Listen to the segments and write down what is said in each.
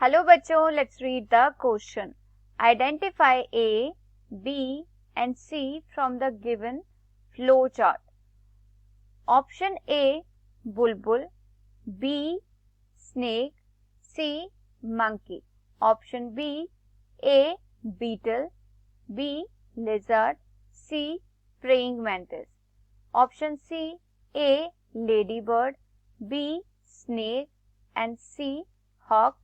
Hello बच्चों, let's read the question. Identify A, B and C from the given flow chart. Option A bulbul, B snake, C monkey. Option B A beetle, B lizard, C praying mantis. Option C A lady bird, B snake and C hawk.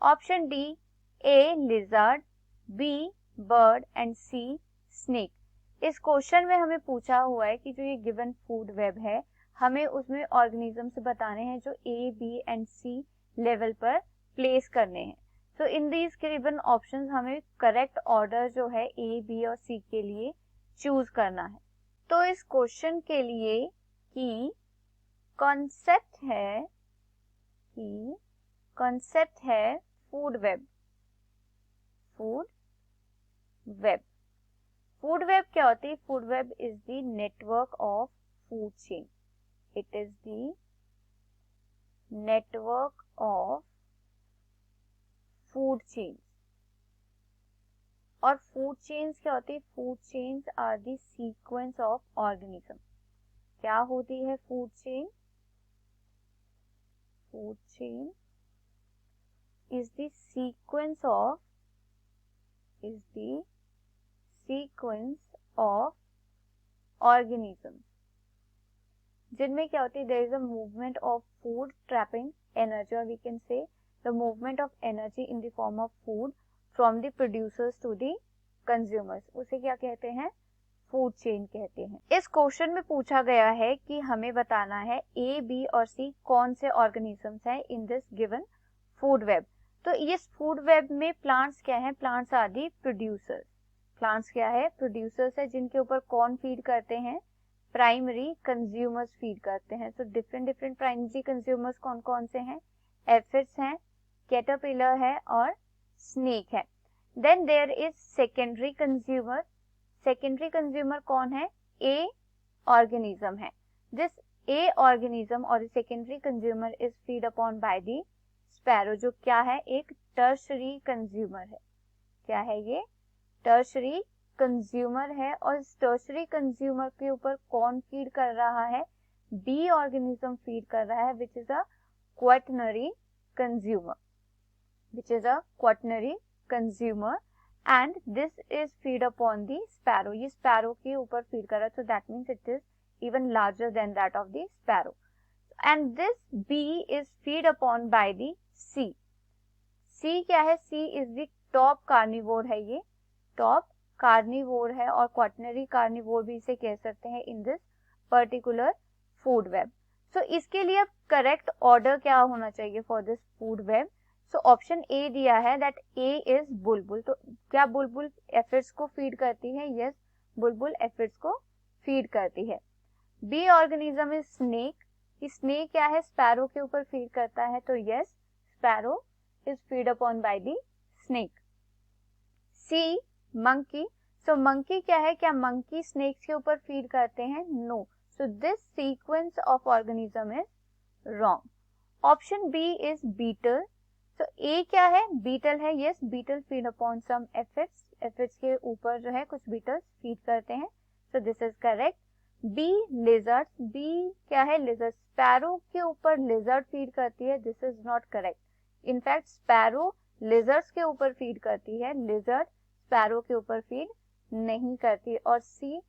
Option D A lizard, B bird and C snake. इस question में हमें पूछा हुआ है कि जो ये given food web है, हमें उसमें ऑर्गेनिजम्स बताने हैं जो A B and C level पर प्लेस करने हैं. So in these given options हमें करेक्ट ऑर्डर जो है ए बी और सी के लिए चूज करना है. तो इस क्वेश्चन के लिए की कॉन्सेप्ट है फूड वेब. फूड वेब क्या होती है? Food web is the network of food chain. It is the network of food chain. और फूड चेन्स क्या होती है? Food chains are the sequence of organism. क्या होती है food chain? Food chain is the sequence of organisms जिनमें क्या होती है? there is a movement of food trapping energy, or we can say the movement of energy in the form of food from the producers to the consumers. उसे क्या कहते हैं? Food chain कहते हैं. इस क्वेश्चन में पूछा गया है कि हमें बताना है ए बी और सी कौन से ऑर्गेनिजम्स हैं in this given food web. तो इस फूड वेब में प्लांट्स क्या है? Plants are the producers. Plants क्या है? प्रोड्यूसर्स है जिनके ऊपर कौन फीड करते हैं? प्राइमरी कंज्यूमर्स फीड करते हैं. तो डिफरेंट प्राइमरी कंज्यूमर्स कौन कौन से हैं? एफिड्स हैं, कैटरपिलर है और स्नेक है. Then there is secondary consumer. Secondary consumer कौन है? ए ऑर्गेनिज्म है. दिस ए ऑर्गेनिज्म और secondary consumer is feed upon by the sparrow, जो क्या है? एक टर्शरी कंज्यूमर है. क्या है ये? टर्शरी कंज्यूमर है. और इस टर्शरी कंज्यूमर के ऊपर कौन फीड कर रहा है? बी ऑर्गेनिज्म फीड कर रहा है, which is a quaternary consumer. And this is feed upon the sparrow. ये स्पैरो के ऊपर फीड कर रहा है. So that means it is even larger than that of the sparrow. And this B is feed upon by the C. C क्या है? C is the top carnivore है. ये टॉप कार्निवोर है और क्वाटर्नरी कार्निवोर भी इसे कह सकते हैं in this particular food web. So इसके लिए अब करेक्ट ऑर्डर क्या होना चाहिए for this food web? So option A दिया है दैट ए इज बुलबुल. तो क्या बुलबुल एफिड्स को फीड करती है? यस, बुलबुल एफिड्स को फीड करती है. B organism is snake. Snake क्या है? स्पैरो के ऊपर फीड करता है. तो yes, sparrow is feed upon by the snake. C monkey. So monkey क्या है? क्या मंकी स्नेक्स के ऊपर फीड करते हैं? No. So this sequence of organism is wrong. Option B is beetle. So A क्या है? बीटल है. Yes, beetle feed upon some aphids. Aphids के ऊपर जो है कुछ बीटल्स फीड करते हैं. So this is correct. B lizard. B क्या है? लिजर्ड. स्पैरो के ऊपर लिजर्ड फीड करती है. This is not correct. In fact sparrow lizards के ऊपर फीड करती है. लिजर्ड स्पैरो के ऊपर फीड नहीं करती. और see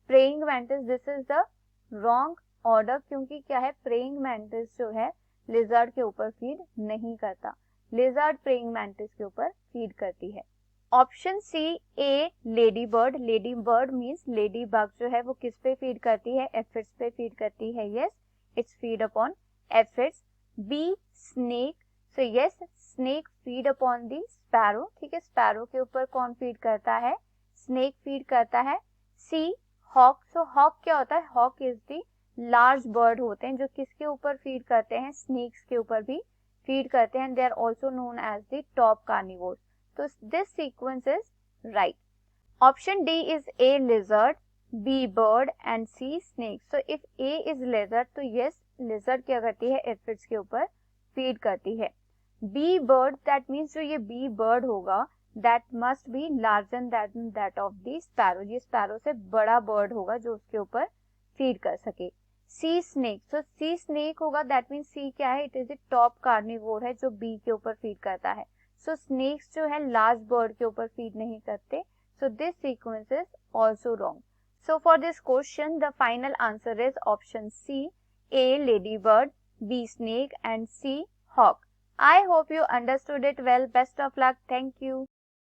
praying mantis. This is the wrong order, क्योंकि क्या है? प्रेइंग मैंटिस जो है लिजर्ड के ऊपर फीड नहीं करता. लिजर्ड प्रेइंग मैंटिस के ऊपर फीड करती है. Option C A lady bird. Ladybird means ladybug जो है वो किस पे फीड करती है? एफिड्स पे फीड करती है. Yes, it's feed upon aphids. B snake. So yes, snake feed upon the sparrow. ठीक है, स्पैरो के ऊपर कौन फीड करता है? स्नेक फीड करता है. सी हॉक. सो हॉक क्या होता है? Hawk is the large bird होते हैं जो किसके ऊपर फीड करते हैं? स्नेक्स के ऊपर भी फीड करते हैं. They are also known as the top carnivores. So this sequence is right. Option D is A lizard, B bird and C snake. So if A is lizard, तो yes lizard क्या करती है? Aphids के ऊपर feed करती है. B bird, that means जो ये बी बर्ड होगा that must be larger than that of the sparrow, ये स्पैरो से बड़ा बर्ड होगा जो उसके ऊपर फीड कर सके। सी स्नेक, सो सी स्नेक होगा दैट मीन्स सी क्या है, it is a top carnivore है जो बी के ऊपर फीड करता है। सो स्नेक्स जो है लार्ज बर्ड के ऊपर फीड नहीं करते, सो this sequence is also wrong. So for this question, the final answer is option C, A ladybird, B snake and C hawk. I hope you understood it well. Best of luck. Thank you.